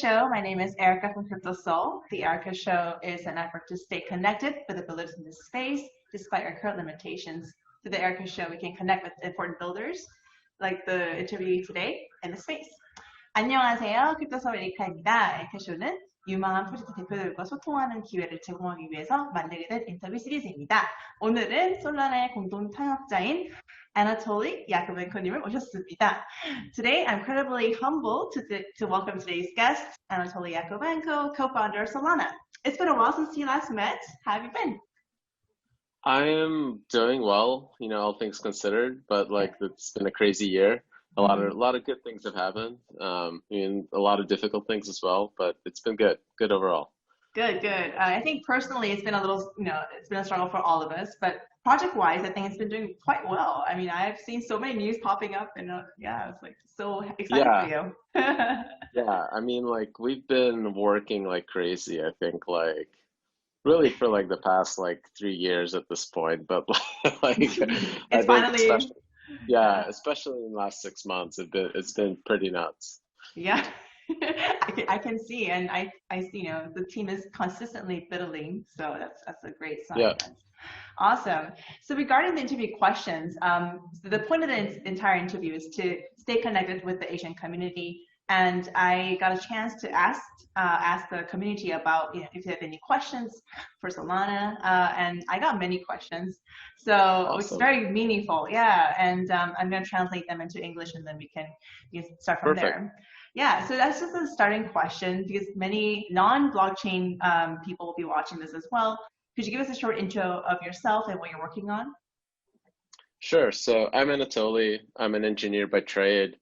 show. My name is Erica from Crypto Soul. The Erica Show is an effort to stay connected with the builders in this space, despite our current limitations. Through the Erica Show, we can connect with important builders, like the interview today, in the space. 안녕하세요. 크립토 소울 에리카입니다. 에리카 쇼는 유망한 프로젝트 대표들과 소통하는 기회를 제공하기 위해서 만들게 된 인터뷰 시리즈입니다. 오늘은 솔라나의 공동창업자인 Anatoly Yakovenko님을 모셨습니다. Today, I'm incredibly humbled to welcome today's guest, Anatoly Yakovenko, co-founder of Solana. It's been a while since you last met. How have you been? I am doing well, all things considered, but it's been a crazy year. A lot of good things have happened. A lot of difficult things as well, but it's been good overall. Good. I think personally, it's been a little, it's been a struggle for all of us, but project-wise, I think it's been doing quite well. I mean, I've seen so many news popping up, and it's like so exciting for you. Yeah, we've been working like crazy. I think really for the past 3 years at this point, but it's finally. Especially in the last 6 months, it's been pretty nuts. Yeah, I can see, and I see, the team is consistently building, so that's a great sign. Yeah. Awesome. So regarding the interview questions, the point of the entire interview is to stay connected with the Asian community, and I got a chance to ask the community about if they have any questions for Solana, and I got many questions. So Awesome. It's very meaningful, and I'm going to translate them into English, and then we can start from Perfect. there. Yeah, so that's just a starting question because many non-blockchain people will be watching this as well. Could you give us a short intro of yourself and what you're working on? Sure. So I'm Anatoly. I'm an engineer by trade.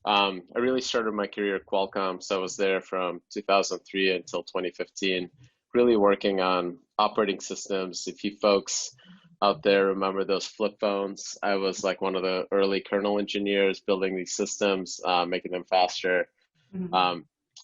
I really started my career at Qualcomm, so I was there from 2003 until 2015, really working on operating systems. If you folks out there remember those flip phones, I was one of the early kernel engineers building these systems, making them faster. Mm-hmm.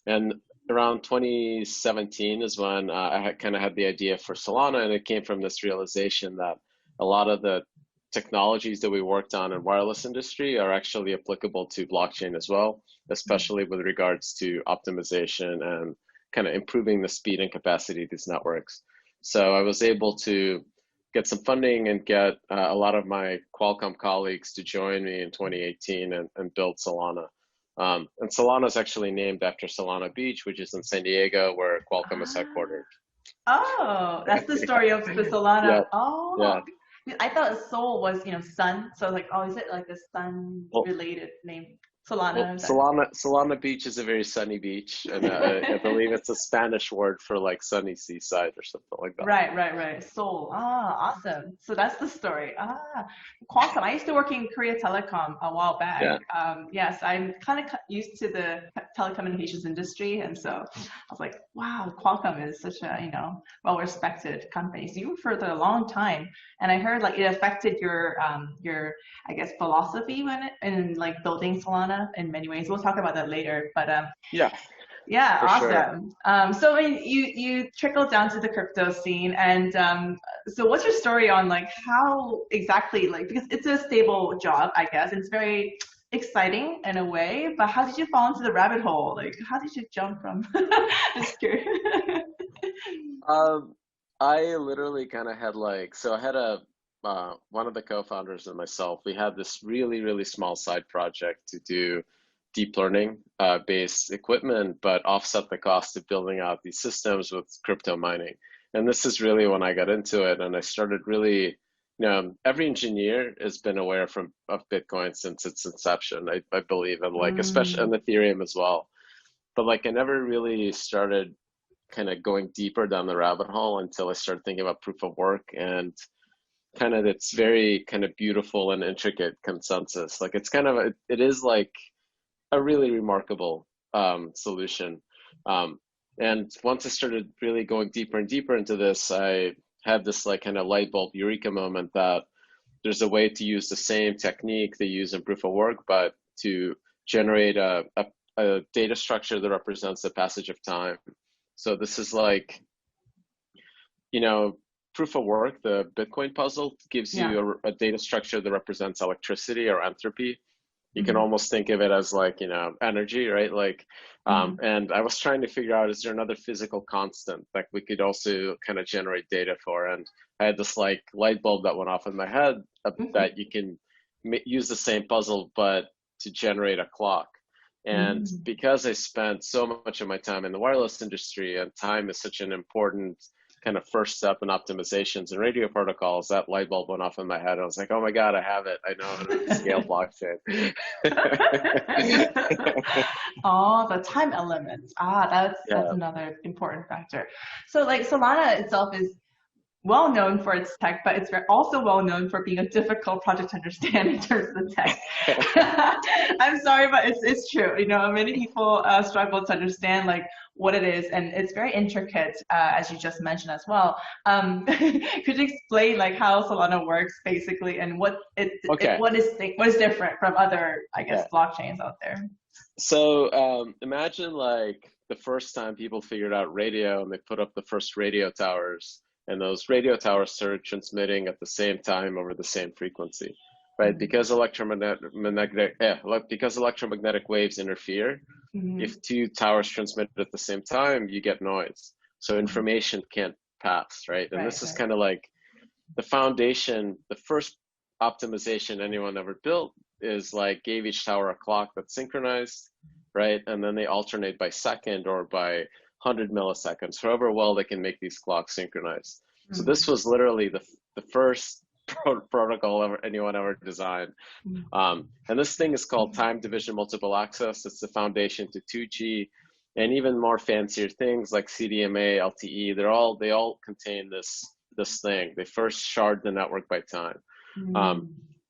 And around 2017 is when I kind of had the idea for Solana, and it came from this realization that a lot of the technologies that we worked on in wireless industry are actually applicable to blockchain as well, especially with regards to optimization and kind of improving the speed and capacity of these networks. So I was able to get some funding and get a lot of my Qualcomm colleagues to join me in 2018 and build Solana. And Solana is actually named after Solana Beach, which is in San Diego, where Qualcomm is headquartered. Oh, that's the story of the Solana. Yeah. Oh, yeah. I thought Sol was, sun. So is it like a sun-related name? Solana. Solana Beach is a very sunny beach, and I believe it's a Spanish word for sunny seaside or something like that. Right. Sol. Awesome. So that's the story. Qualcomm. I used to work in Korea Telecom a while back. Yeah. Yes, I'm kind of used to the telecommunications industry, and so I was like, wow, Qualcomm is such a well-respected company. So you were for a long time, and I heard it affected your I guess philosophy in building Solana in many ways. We'll talk about that later, but yeah, awesome. Sure. So you trickled down to the crypto scene, and so what's your story on how exactly because it's a stable job, I guess, and it's very exciting in a way, but how did you fall into the rabbit hole? How did you jump from just curious. I literally kind of had so I had one of the co-founders and myself, we had this really, really small side project to do deep learning based equipment, but offset the cost of building out these systems with crypto mining. And this is really when I got into it, and I started really, every engineer has been aware of Bitcoin since its inception, I believe, and especially in Ethereum as well. But I never really started kind of going deeper down the rabbit hole until I started thinking about proof of work and kind of its very kind of beautiful and intricate consensus. It is a really remarkable solution. And once I started really going deeper and deeper into this, I had this kind of light bulb eureka moment that there's a way to use the same technique they use in proof of work, but to generate a data structure that represents the passage of time. So this is proof of work, the Bitcoin puzzle gives you a data structure that represents electricity or entropy. You can almost think of it as like, you know, energy, right? Like, and I was trying to figure out, is there another physical constant that we could also kind of generate data for? And I had this like light bulb that went off in my head that you can use the same puzzle, but to generate a clock. And because I spent so much of my time in the wireless industry, and time is such an important kind of first step in optimizations and radio protocols, that light bulb went off in my head. I was like, oh my God, I have it. I know how to scale blockchain. Oh, the time element. That's another important factor. So like Solana itself is well known for its tech, but it's also well known for being a difficult project to understand in terms of the tech. I'm sorry, but it's true. You know, many people struggle to understand like what it is, and it's very intricate, as you just mentioned as well. Could you explain like how Solana works basically, and what is different from other, I guess, blockchains out there? So imagine like the first time people figured out radio, and they put up the first radio towers. And those radio towers started transmitting at the same time over the same frequency, right? Because electromagnetic waves interfere, if two towers transmit at the same time, you get noise. So information can't pass, right? And this is kind of like the foundation. The first optimization anyone ever built is like gave each tower a clock that's synchronized, right? And then they alternate by second or by 100 milliseconds, however well they can make these clocks synchronized. So this was literally the first protocol anyone ever designed. And this thing is called time division multiple access. It's the foundation to 2G and even more fancier things like CDMA, LTE. They all contain this thing. They first shard the network by time.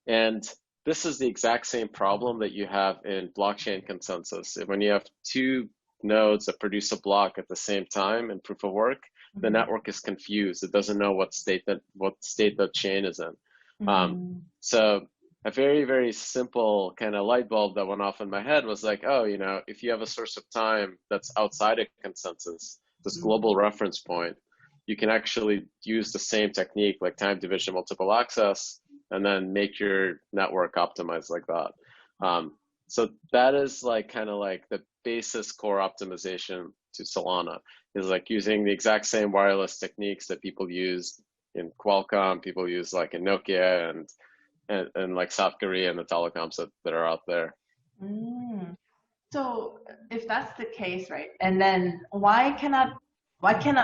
And this is the exact same problem that you have in blockchain consensus. When you have two nodes that produce a block at the same time in proof of work, the network is confused. It doesn't know what state that chain is in. So a very, very simple kind of light bulb that went off in my head was like, oh, you know, if you have a source of time that's outside of consensus, this global reference point, you can actually use the same technique like time division multiple access and then make your network optimized like that. So that is like kind of like the basis core optimization to Solana, is like using the exact same wireless techniques that people use in Qualcomm, people use like in Nokia and like South Korea and the telecoms that are out there. So if that's the case, right? And then why cannot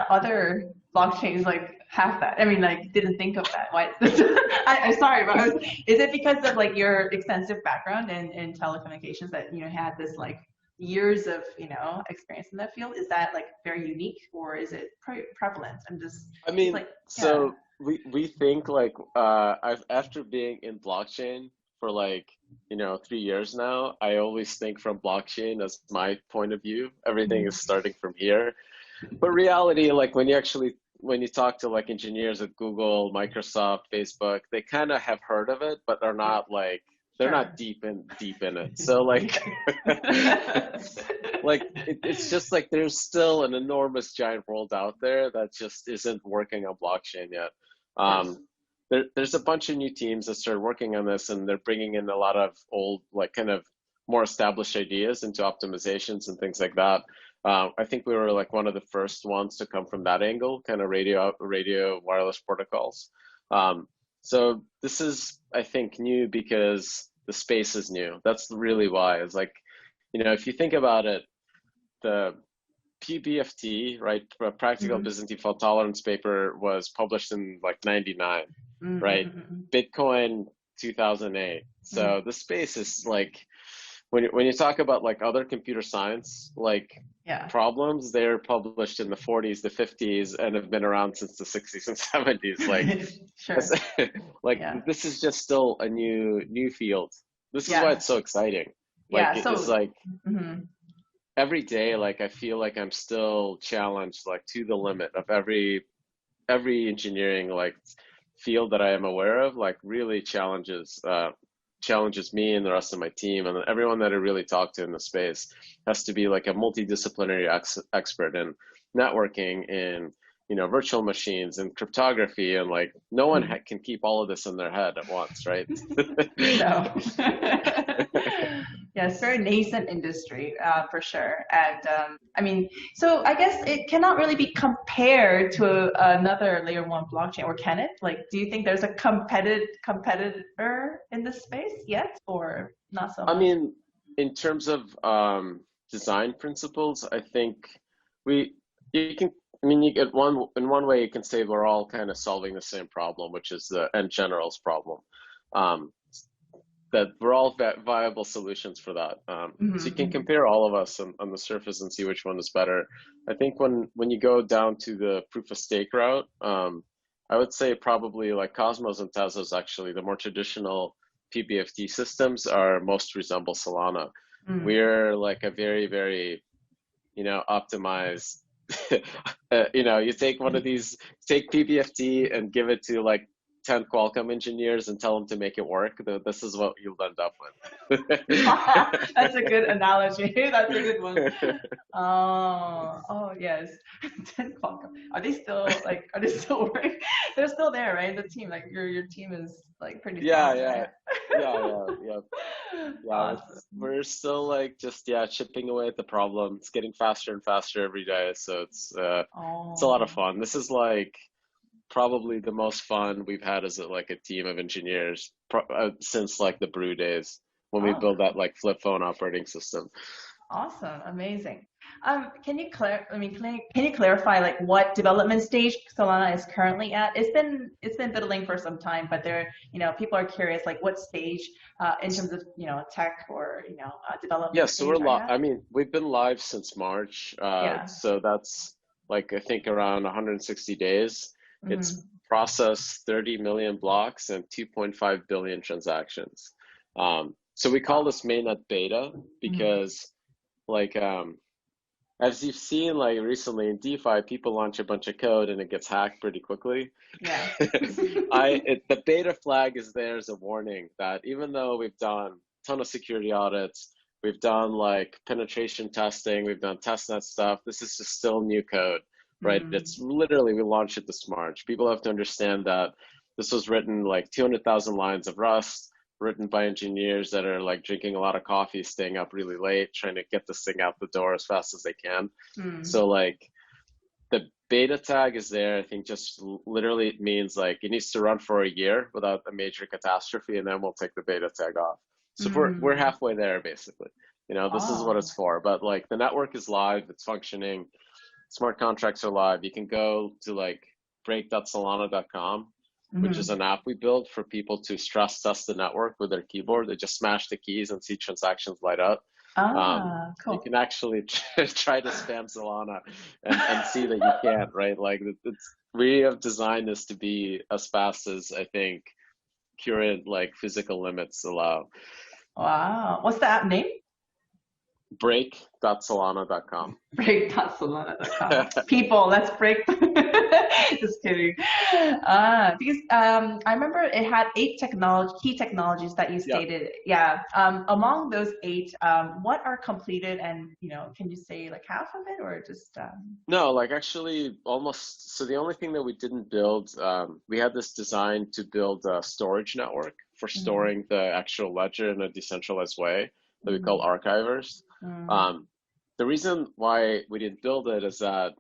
other blockchains like have that? I mean, like, didn't think of that. Why? I'm sorry, but is it because of like your extensive background in telecommunications that you know had this like years of experience in that field? Is that like very unique, or is it prevalent? So we think like after being in blockchain for like 3 years now, I always think from blockchain as my point of view. Everything is starting from here. But reality, like when you talk to like engineers at Google, Microsoft, Facebook, they kind of have heard of it, but they're not like not deep in it. So like it's just like there's still an enormous giant world out there that just isn't working on blockchain yet. There's a bunch of new teams that started working on this, and they're bringing in a lot of old, like kind of more established ideas into optimizations and things like that. I think we were like one of the first ones to come from that angle, kind of radio wireless protocols. So this is, I think, new because the space is new. That's really why. It's like, if you think about it, the PBFT, right, Practical Byzantine Fault Tolerance paper was published in like 99, right? Bitcoin 2008. So the space is like, when you talk about like other computer science problems, they're published in the 40s, the 50s, and have been around since the 60s and 70s. Like, this is just still a new field. This is why it's so exciting. Like, it's like every day, like I feel like I'm still challenged, like to the limit of every engineering like field that I am aware of. Like really challenges me and the rest of my team, and everyone that I really talk to in the space has to be like a multidisciplinary expert in networking, in virtual machines and cryptography, and like no one can keep all of this in their head at once, right? No. Yeah, it's very nascent industry for sure. And I mean, so I guess it cannot really be compared to another layer one blockchain, or can it? Like, do you think there's a competitor in this space yet, or not so much? I mean, in terms of design principles, I think you get in one way you can say we're all kind of solving the same problem, which is the end generals problem. That we're all viable solutions for that. So you can compare all of us on the surface and see which one is better. I think when you go down to the proof of stake route, I would say probably like Cosmos and Tezos, actually, the more traditional PBFT systems are most resemble Solana. We're like a very, very, optimized, you take one of these, take PBFT and give it to like 10 Qualcomm engineers and tell them to make it work. This is what you'll end up with. That's a good analogy. That's a good one. Oh yes. 10 Qualcomm. Are they still working? They're still there, right? The team, like your team is like pretty strong, right? Yeah. Awesome. We're still like just chipping away at the problem. It's getting faster and faster every day, so it's a lot of fun. This is like probably the most fun we've had as a team of engineers since like the Brew days, when we built that like flip phone operating system. Awesome, amazing. Can you clarify like what development stage Solana is currently at? It's been building for some time, but people are curious like what stage in terms of tech or development. Yeah, so we're I mean, we've been live since March. So that's like I think around 160 days. It's processed 30 million blocks and 2.5 billion transactions. So we call this mainnet beta because as you've seen like recently in DeFi, people launch a bunch of code and it gets hacked pretty quickly. Yeah. The beta flag is there as a warning that even though we've done a ton of security audits, we've done like penetration testing, we've done testnet stuff, this is just still new code. Right, it's literally, we launched it this March. People have to understand that this was written like 200,000 lines of Rust, written by engineers that are like drinking a lot of coffee, staying up really late, trying to get this thing out the door as fast as they can. So like the beta tag is there. I think just literally it means like it needs to run for a year without a major catastrophe, and then we'll take the beta tag off. So we're halfway there basically. This is what it's for. But like the network is live, it's functioning. Smart contracts are live. You can go to like break.solana.com, which is an app we built for people to stress test the network with their keyboard. They just smash the keys and see transactions light up. Cool. You can actually try to spam Solana and see that you can't, right? Like we have designed this to be as fast as I think current like physical limits allow. Wow. What's the app name? break.solana.com. Break.solana.com. People, let's break. Just kidding. Because I remember it had 8 key technologies that you stated. Yeah. Among those 8, what are completed, and can you say like half of it, or just? No, like actually almost. So the only thing that we didn't build, we had this design to build a storage network for storing the actual ledger in a decentralized way that we call archivers. The reason why we didn't build it is that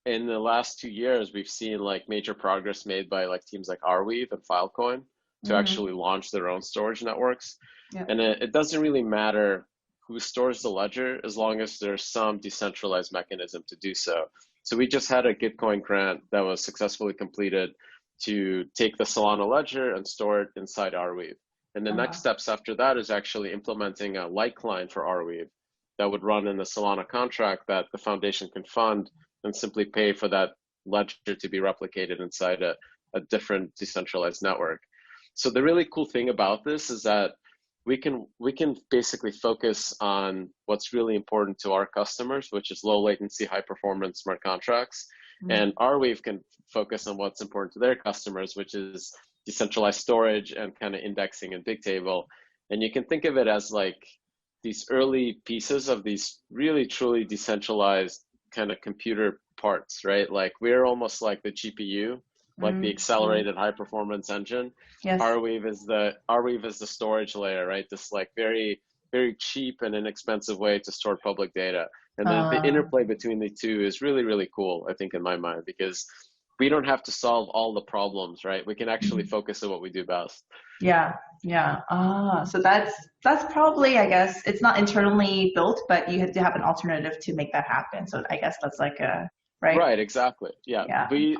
in the last 2 years, we've seen like major progress made by like teams like Arweave and Filecoin to actually launch their own storage networks. Yeah. And it doesn't really matter who stores the ledger as long as there's some decentralized mechanism to do so. So we just had a Gitcoin grant that was successfully completed to take the Solana ledger and store it inside Arweave. And the next steps after that is actually implementing a light client for Arweave that would run in the Solana contract that the foundation can fund and simply pay for that ledger to be replicated inside a different decentralized network. So the really cool thing about this is that we can basically focus on what's really important to our customers, which is low latency, high performance smart contracts. And Arweave can focus on what's important to their customers, which is decentralized storage and kind of indexing and Bigtable. And you can think of it as like these early pieces of these really truly decentralized kind of computer parts, right? Like we're almost like the GPU, like the accelerated high performance engine. Yes. Arweave is the storage layer, right? This like very, very cheap and inexpensive way to store public data. And then the interplay between the two is really, really cool, I think, in my mind, because we don't have to solve all the problems, right? We can actually focus on what we do best. Yeah, yeah. So that's probably, I guess, it's not internally built, but you have to have an alternative to make that happen. So I guess that's like a, right? Right, exactly. Yeah. We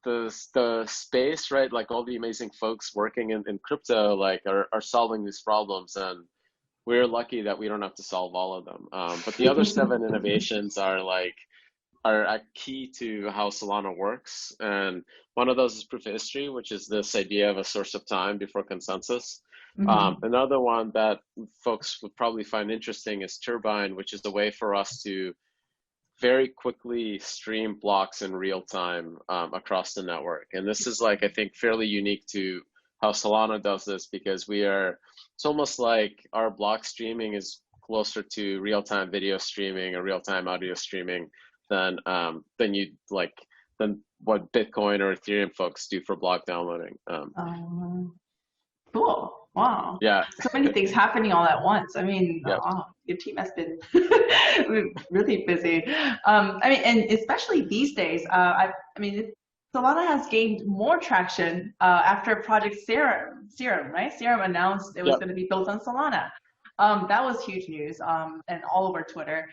the space, right? Like all the amazing folks working in crypto, like are solving these problems, and we're lucky that we don't have to solve all of them. But the other 7 innovations are a key to how Solana works. And one of those is proof of history, which is this idea of a source of time before consensus. Another one that folks would probably find interesting is Turbine, which is a way for us to very quickly stream blocks in real time across the network. And this is like, I think, fairly unique to how Solana does this, because it's almost like our block streaming is closer to real-time video streaming or real-time audio streaming than what Bitcoin or Ethereum folks do for block downloading. Cool. Wow. Yeah. So many things happening all at once. I mean, wow, your team has been really busy. I mean, and especially these days, Solana has gained more traction after Project Serum, right? Serum announced it was going to be built on Solana. That was huge news and all over Twitter.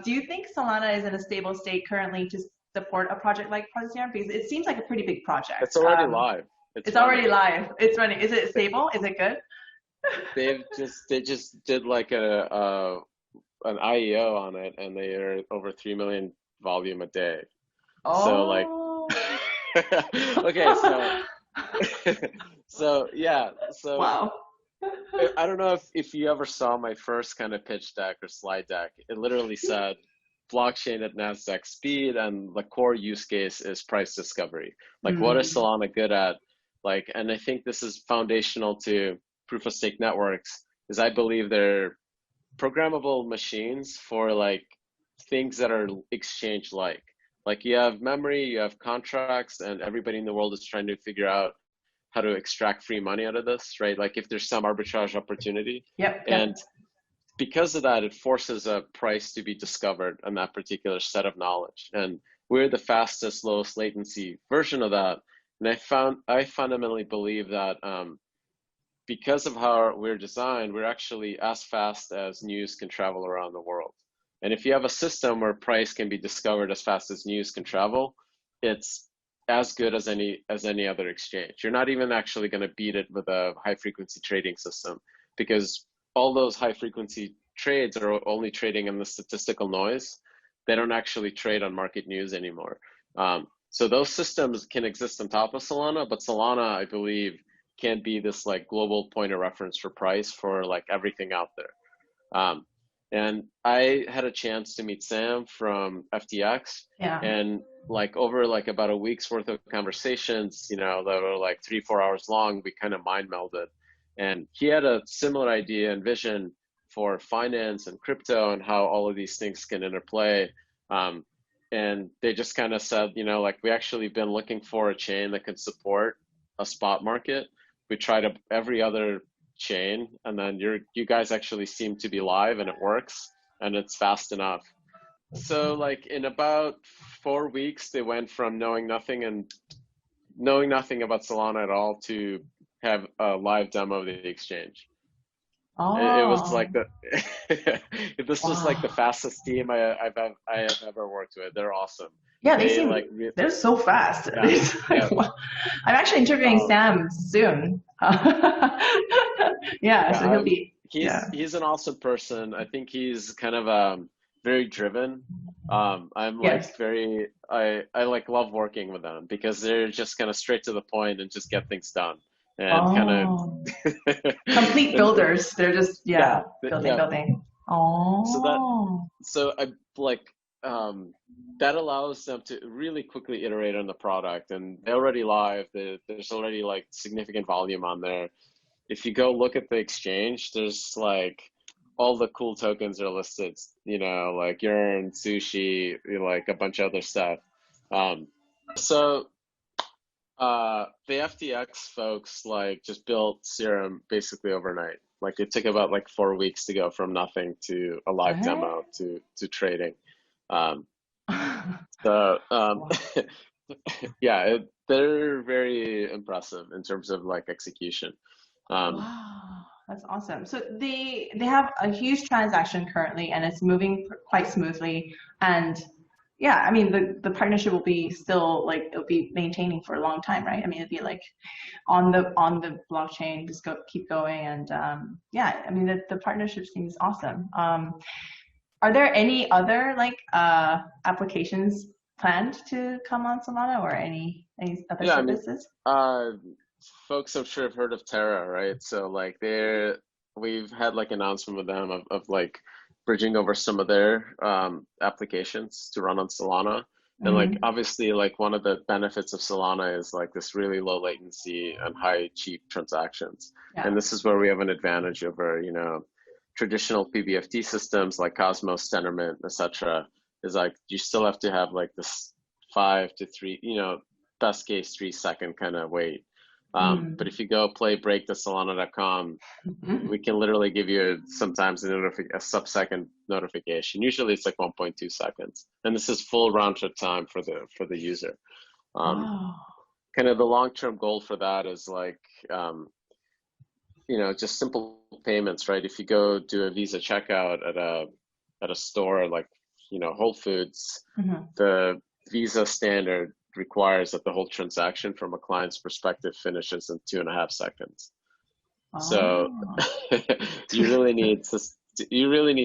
Do you think Solana is in a stable state currently to support a project like Project Serum? Because it seems like a pretty big project. It's already live. It's already live. It's running. Is it stable? Is it good? They just did like an IEO on it, and they are over 3 million volume a day. Oh. So like, okay, so yeah, so wow. I don't know if you ever saw my first kind of pitch deck or slide deck. It literally said blockchain at NASDAQ speed, and the core use case is price discovery. Like, what is Solana good at? Like, and I think this is foundational to proof of stake networks, is I believe they're programmable machines for like things that are exchange like you have memory, you have contracts, and everybody in the world is trying to figure out how to extract free money out of this, right? Like if there's some arbitrage opportunity. Yep. And because of that, it forces a price to be discovered on that particular set of knowledge. And we're the fastest, lowest latency version of that. And I fundamentally believe that because of how we're designed, we're actually as fast as news can travel around the world. And if you have a system where price can be discovered as fast as news can travel, it's as good as any other exchange. You're not even actually going to beat it with a high frequency trading system, because all those high frequency trades are only trading in the statistical noise. They don't actually trade on market news anymore. So those systems can exist on top of Solana, but Solana, I believe, can be this like global point of reference for price for like everything out there. And I had a chance to meet Sam from FTX, and like over like about a week's worth of conversations, you know, that were like 3-4 hours long, we kind of mind melded. And he had a similar idea and vision for finance and crypto and how all of these things can interplay. And they just kind of said, you know, like we actually been looking for a chain that could support a spot market. We tried every other chain, and then you guys actually seem to be live, and it works, and it's fast enough. So like in about 4 weeks, they went from knowing nothing about Solana at all to have a live demo of the exchange. Oh. It was like this was like the fastest team I have ever worked with. They're awesome. Yeah, they're so fast. Yeah. Wow. I'm actually interviewing Sam soon. So he'll be. He's an awesome person. I think he's kind of very driven. I'm like I like love working with them because they're just kind of straight to the point and just get things done. And kind of complete builders. They're just building. Oh. So I like that allows them to really quickly iterate on the product, and they're already live. There's already like significant volume on there. If you go look at the exchange, there's like all the cool tokens are listed, you know, like Yearn, Sushi, like a bunch of other stuff. So the FTX folks like just built Serum basically overnight. Like it took about like 4 weeks to go from nothing to a live demo to trading. Wow. Yeah, they're very impressive in terms of like execution. Wow, that's awesome. So they have a huge transaction currently, and it's moving quite smoothly. And yeah, I mean the partnership will be still like it'll be maintaining for a long time, right? I mean it'll be like on the blockchain, just keep going, and yeah, I mean the partnership seems awesome. Are there any other like applications planned to come on Solana, or any other services? I mean, folks I'm sure have heard of Terra, right? So like we've had like announcement with them of like bridging over some of their applications to run on Solana. And like obviously like one of the benefits of Solana is like this really low latency and high cheap transactions. Yeah. And this is where we have an advantage over, you know, traditional PBFT systems like Cosmos, Tendermint, etc. is like you still have to have like this 5 to 3, you know, best case 3 second kind of wait. But if you go play break to Solana.com, we can literally give you sometimes a sub-second notification. Usually it's like 1.2 seconds, and this is full round trip time for the user. Kind of the long-term goal for that is like, you know, just simple payments, right? If you go do a Visa checkout at a store like, you know, Whole Foods, the Visa standard requires that the whole transaction from a client's perspective finishes in 2.5 seconds. So you really need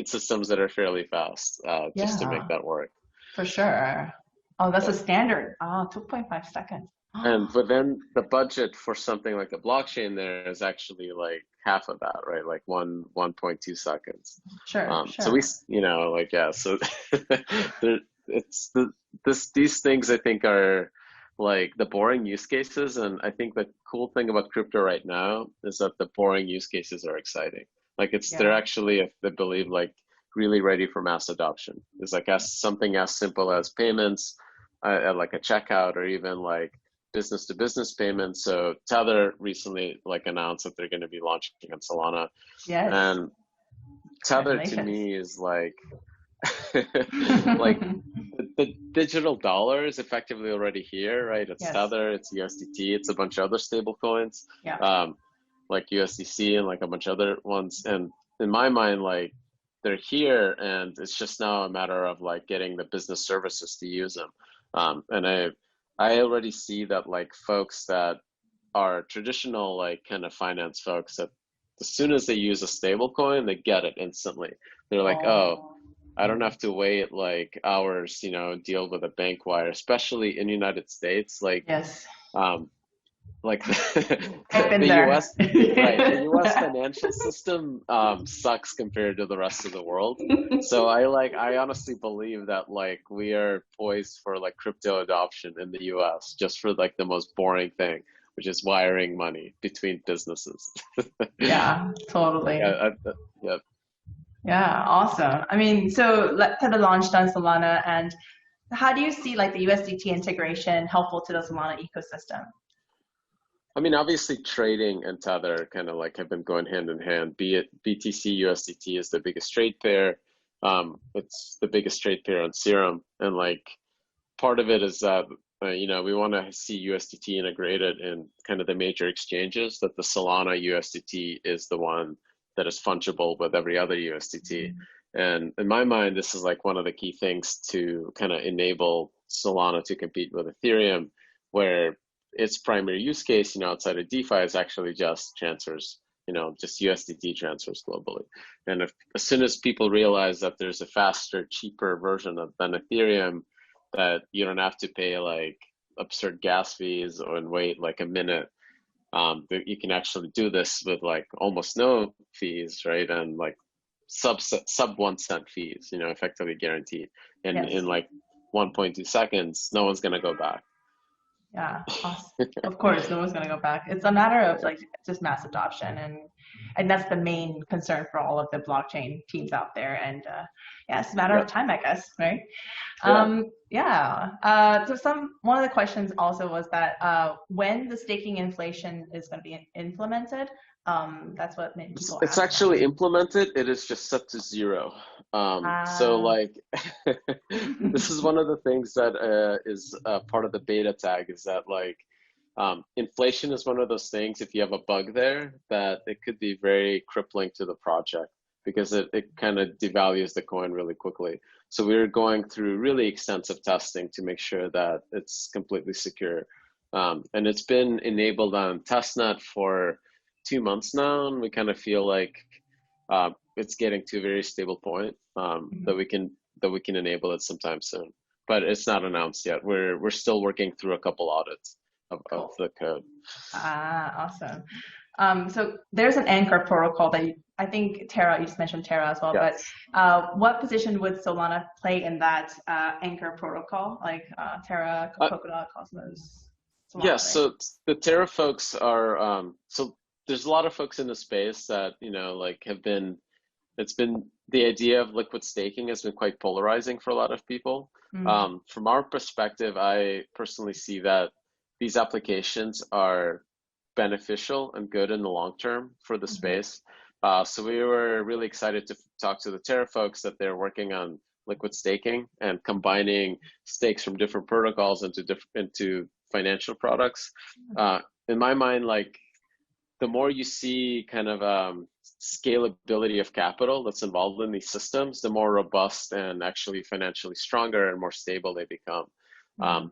systems that are fairly fast just to make that work. For sure. Oh, that's a standard. 2.5 seconds. And within the budget for something like a blockchain, there is actually like half of that, right? Like 1.2 seconds. Sure. So we, you know, like, yeah, so these things I think are like the boring use cases. And I think the cool thing about crypto right now is that the boring use cases are exciting. Like they're actually, I believe, like really ready for mass adoption. It's like something as simple as payments, like a checkout, or even like business to business payments. So Tether recently like announced that they're going to be launching on Solana. Yes. And Tether to me is like, like the digital dollar is effectively already here, right? It's Tether, it's USDT, it's a bunch of other stable coins, like USDC and like a bunch of other ones. And in my mind, like they're here, and it's just now a matter of like getting the business services to use them. And I already see that like folks that are traditional, like kind of finance folks, that as soon as they use a stable coin, they get it instantly. They're like, oh, I don't have to wait like hours, you know, deal with a bank wire, especially in the United States. Like, like the US, right? The US financial system sucks compared to the rest of the world. So I honestly believe that like we are poised for like crypto adoption in the US just for like the most boring thing, which is wiring money between businesses. Yeah, totally. Yeah. Yeah, awesome. I mean, so Tether launched on Solana, and how do you see like the USDT integration helpful to the Solana ecosystem? I mean, obviously trading and Tether kind of like have been going hand in hand. Be it BTC USDT is the biggest trade pair. It's the biggest trade pair on Serum, and like part of it is that you know, we want to see USDT integrated in kind of the major exchanges. That the Solana USDT is the one that is fungible with every other USDT. And in my mind, this is like one of the key things to kind of enable Solana to compete with Ethereum, where its primary use case, you know, outside of DeFi is actually just transfers, you know, just USDT transfers globally. And as soon as people realize that there's a faster, cheaper version than Ethereum, that you don't have to pay like absurd gas fees and wait like a minute, you can actually do this with like almost no fees, right? And like sub 1 cent fees, you know, effectively guaranteed. And in like 1.2 seconds, no one's going to go back. Yeah, of course, no one's gonna go back. It's a matter of like just mass adoption, and that's the main concern for all of the blockchain teams out there. And yeah, it's a matter of time, I guess, right? So one of the questions also was that when the staking inflation is going to be implemented. That's what made people It's actually implemented. It is just set to 0. So like, this is one of the things that is part of the beta tag, is that like, inflation is one of those things, if you have a bug there, that it could be very crippling to the project, because it kind of devalues the coin really quickly. So we're going through really extensive testing to make sure that it's completely secure. And it's been enabled on testnet for 2 months now, and we kind of feel like it's getting to a very stable point that we can enable it sometime soon. But it's not announced yet. We're still working through a couple audits of the code. Awesome. So there's an Anchor protocol that I think Terra, you just mentioned Terra as well, yes. But what position would Solana play in that Anchor protocol, like Terra, Polkadot, Cosmos? Solana, yeah, right? so the Terra folks are, so there's a lot of folks in the space that, like the idea of liquid staking has been quite polarizing for a lot of people. From our perspective, I personally see that these applications are beneficial and good in the long term for the space. So we were really excited to talk to the Terra folks that they're working on liquid staking and combining stakes from different protocols into financial products. In my mind, like, the more you see kind of scalability of capital that's involved in these systems, the more robust and actually financially stronger and more stable they become.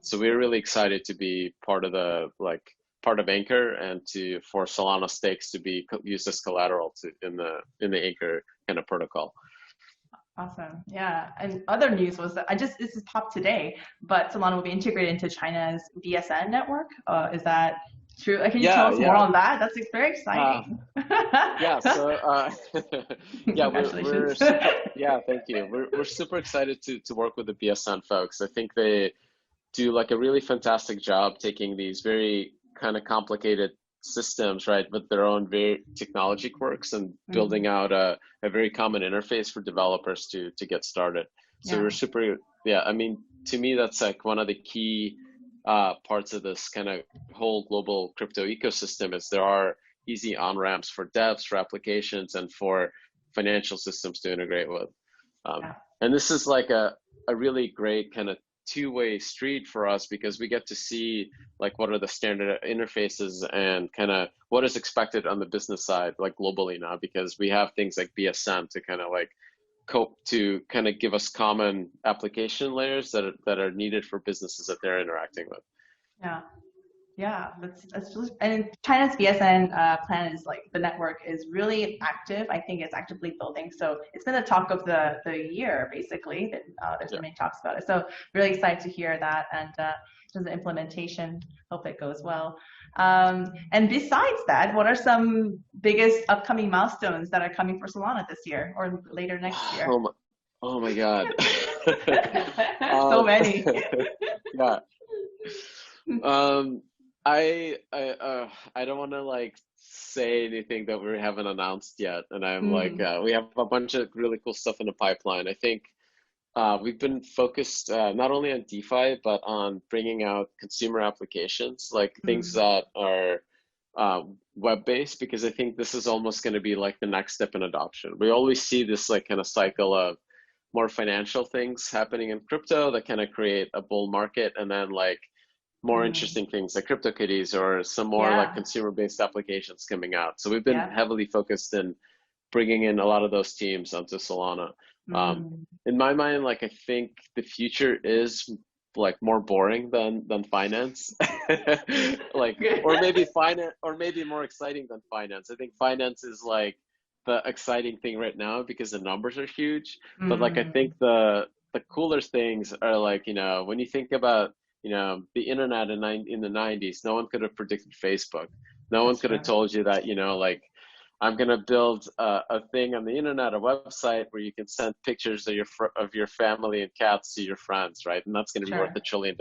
So we're really excited to be part of Anchor, and for Solana stakes to be used as collateral in the Anchor kind of protocol. Awesome. Yeah. And other news was that this is popped today, but Solana will be integrated into China's BSN network. Is that true? Can you tell us more on that? That's very exciting. So Congratulations. Thank you. We're super excited to work with the BSN folks. I think they do like a really fantastic job taking these very kind of complicated systems, right, with their own very technology quirks, and building out a very common interface for developers to get started. So we're super, I mean, to me, that's like one of the key parts of this kind of whole global crypto ecosystem, is there are easy on-ramps for devs, for applications, and for financial systems to integrate with. And this is like a really great kind of two-way street for us, because we get to see like what are the standard interfaces and kind of what is expected on the business side, like globally now, because we have things like BSN to kind of like give us common application layers that are needed for businesses that they're interacting with. That's really, and China's BSN plan is like, the network is really active. I think it's actively building. So it's been the talk of the year, basically. There's been many talks about it. So really excited to hear that. And in terms of implementation, hope it goes well. And besides that, what are some biggest upcoming milestones that are coming for Solana this year or later next year? Oh my God. So many. I don't want to like say anything that we haven't announced yet, and I'm like, we have a bunch of really cool stuff in the pipeline. I think we've been focused not only on DeFi, but on bringing out consumer applications, like things that are web-based, because I think this is almost going to be like the next step in adoption. We always see this like kind of cycle of more financial things happening in crypto that kind of create a bull market, and then like more interesting things like CryptoKitties or some more like consumer-based applications coming out. So we've been heavily focused in bringing in a lot of those teams onto Solana. In my mind, like, I think the future is like more boring than finance, like, or maybe more exciting than finance. I think finance is like the exciting thing right now because the numbers are huge. But like, I think the cooler things are like, when you think about the internet in the 90s, no one could have predicted Facebook. No one could have told you that, like I'm going to build a thing on the internet, a website where you can send pictures of your family and cats to your friends, right? And that's going to be worth $1 trillion.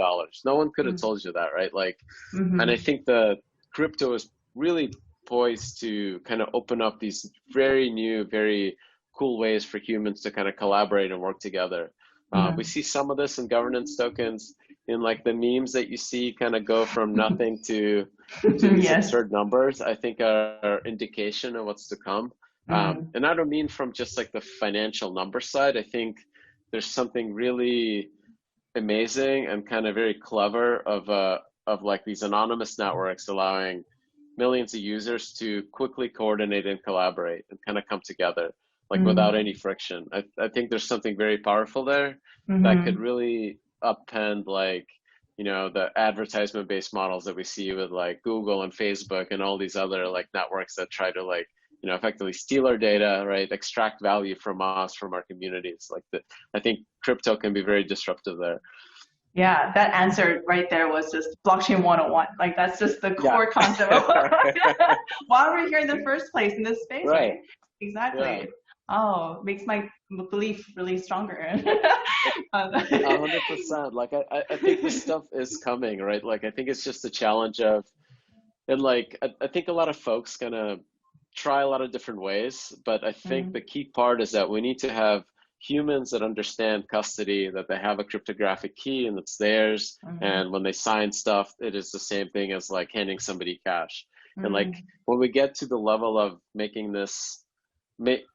No one could have told you that, right? Like, and I think the crypto is really poised to kind of open up these very new, very cool ways for humans to kind of collaborate and work together. We see some of this in governance tokens, in like the memes that you see kind of go from nothing to these absurd numbers, I think are indication of what's to come. And I don't mean from just like the financial number side. I think there's something really amazing and kind of very clever of like these anonymous networks allowing millions of users to quickly coordinate and collaborate and kind of come together like without any friction. I think there's something very powerful there that could really upend like, you know, the advertisement based models that we see with like Google and Facebook and all these other like networks that try to like, you know, effectively steal our data, right? Extract value from us, from our communities. Like I think crypto can be very disruptive there. Yeah, that answer right there was just blockchain 101. Like that's just the core concept of why we're here in the first place in this space, right? Exactly. Yeah. Oh, makes my belief really stronger. 100%. Like I think this stuff is coming, right? Like I think it's just a challenge of, and like I think a lot of folks gonna try a lot of different ways, but I think the key part is that we need to have humans that understand custody, that they have a cryptographic key and it's theirs. And when they sign stuff, it is the same thing as like handing somebody cash. And like when we get to the level of making this,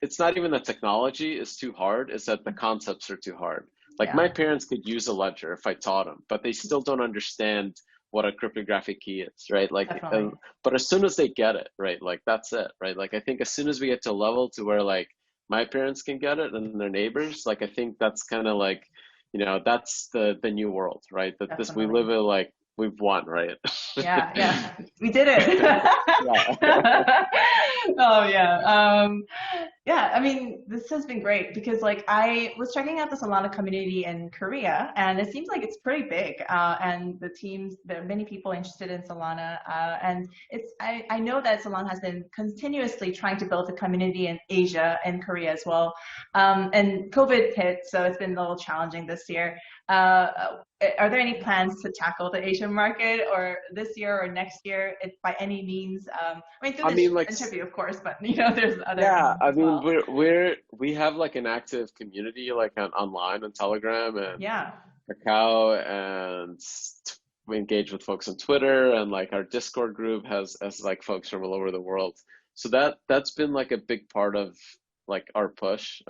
it's not even that technology is too hard, it's that the concepts are too hard. Like my parents could use a ledger if I taught them, but they still don't understand what a cryptographic key is, right? Like, but as soon as they get it, right? Like that's it, right? Like I think as soon as we get to a level to where like my parents can get it and their neighbors, like I think that's kind of like, you know, that's the new world, right? That this we live in, like we've won, right? Yeah, we did it. Oh yeah. I mean, this has been great because like I was checking out the Solana community in Korea, and it seems like it's pretty big. And the teams, there are many people interested in Solana, and I know that Solana has been continuously trying to build a community in Asia and Korea as well. And COVID hit, so it's been a little challenging this year. Are there any plans to tackle the Asian market or this year or next year, if by any means? I mean, through this like, interview, of course, but you know, there's other. Yeah, I mean, we have like an active community like online on Telegram and Kakao, and we engage with folks on Twitter, and like our Discord group has like folks from all over the world. So that's been like a big part of like our push.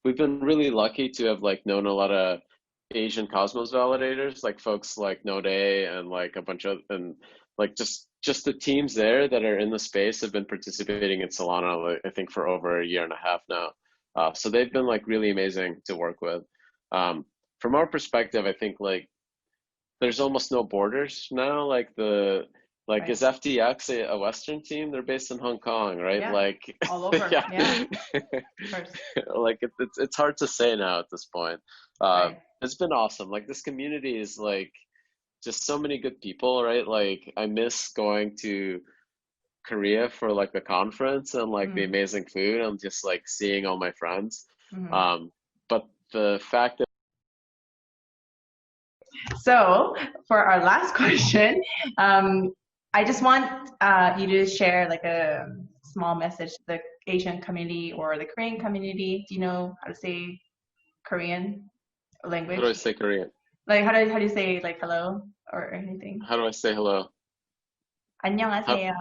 We've been really lucky to have like known a lot of Asian Cosmos validators, like folks like Node and like a bunch of, and like just the teams there that are in the space have been participating in Solana, I think for over 1.5 years now. So they've been like really amazing to work with. From our perspective, I think like there's almost no borders now. Like is FTX a Western team? They're based in Hong Kong, right? Yeah. Like all over. Like it's hard to say now at this point. It's been awesome. Like this community is like just so many good people, right? Like I miss going to Korea for like the conference and like the amazing food and just like seeing all my friends. But the fact that so for our last question, I just want you to share like a small message to the Asian community or the Korean community. Do you know how to say Korean language? How do I say Korean? Like how do you say like hello or anything? How do I say hello? 안녕하세요.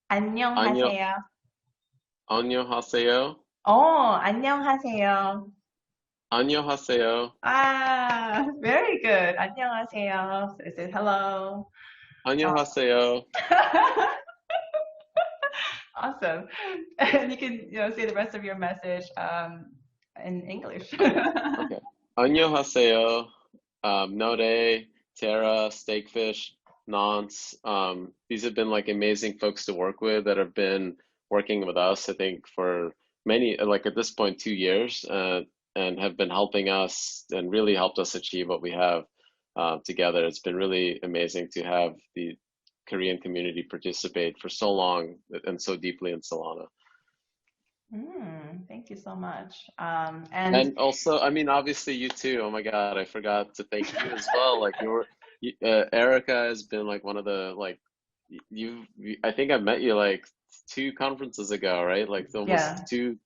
안녕하세요. 안녕하세요. Oh, 안녕하세요. 안녕하세요. Ah, very good. 안녕하세요. So it says hello. 안녕하세요. Awesome. And you can say the rest of your message in English. Okay. 안녕하세요. Node, Terra, Steakfish, Nonce. These have been like amazing folks to work with that have been working with us, I think, for many, like at this point, 2 years, and have been helping us and really helped us achieve what we have together. It's been really amazing to have the Korean community participate for so long and so deeply in Solana. Thank you so much. And also, I mean, obviously you too. Oh my God, I forgot to thank you as well. Like Erica has been like one of the like I think I met you like 2 conferences ago, right? Like almost Yeah.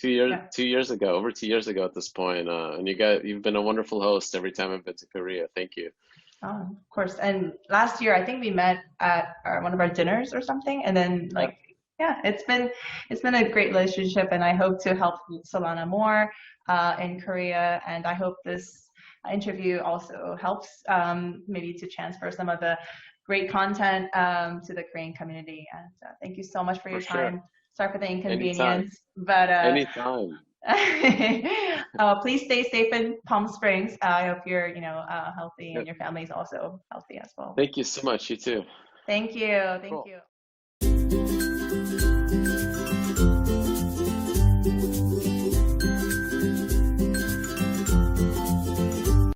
2 years ago, over 2 years ago at this point. And you've been a wonderful host every time I've been to Korea. Thank you. Oh, of course. And last year, I think we met at one of our dinners or something. And then like, yeah, it's been a great relationship, and I hope to help Solana more in Korea. And I hope this interview also helps maybe to transfer some of the great content to the Korean community. And thank you so much for your time. Sorry for the inconvenience, but anytime. Please stay safe in Palm Springs. I hope you're, healthy, and your family is also healthy as well. Thank you so much. You too. Thank you. Thank you.